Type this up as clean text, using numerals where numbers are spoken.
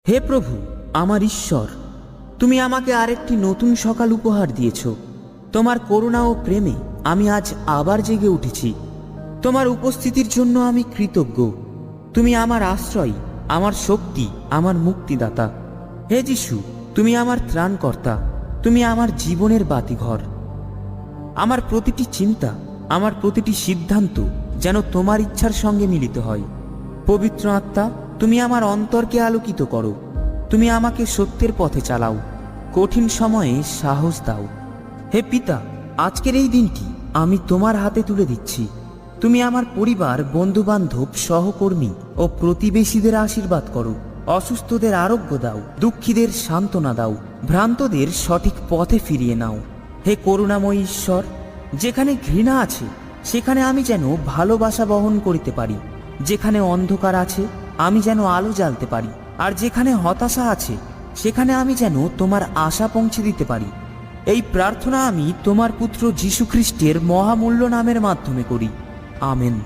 হে প্রভু, আমার ঈশ্বর, তুমি আমাকে আরেকটি নতুন সকাল উপহার দিয়েছ। তোমার করুণা ও প্রেমে আমি আজ আবার জেগে উঠেছি। তোমার উপস্থিতির জন্য আমি কৃতজ্ঞ। তুমি আমার আশ্রয়, আমার শক্তি, আমার মুক্তিদাতা। হে যিশু, তুমি আমার ত্রাণকর্তা, তুমি আমার জীবনের বাতিঘর। আমার প্রতিটি চিন্তা, আমার প্রতিটি সিদ্ধান্ত যেন তোমার ইচ্ছার সঙ্গে মিলিত হয়। পবিত্র আত্মা, তুমি আমার অন্তরকে আলোকিত করো। তুমি আমাকে সত্যের পথে চালাও, কঠিন সময়ে সাহস দাও। হে পিতা, আজকের এই দিনটি আমি তোমার হাতে তুলে দিচ্ছি। তুমি আমার পরিবার, বন্ধুবান্ধব, সহকর্মী ও প্রতিবেশীদের আশীর্বাদ করো। অসুস্থদের আরোগ্য দাও, দুঃখীদের সান্ত্বনা দাও, ভ্রান্তদের সঠিক পথে ফিরিয়ে নাও। হে করুণাময়ী ঈশ্বর, যেখানে ঘৃণা আছে সেখানে আমি যেন ভালোবাসা বহন করিতে পারি। যেখানে অন্ধকার আছে আমি যেন আলো জ্বালতে পারি। আর যেখানে হতাশা আছে সেখানে আমি যেন তোমার আশা পৌঁছে দিতে পারি। এই প্রার্থনা আমি তোমার পুত্র যীশু খ্রিস্টের মহামূল্য নামের মাধ্যমে করি। আমেন।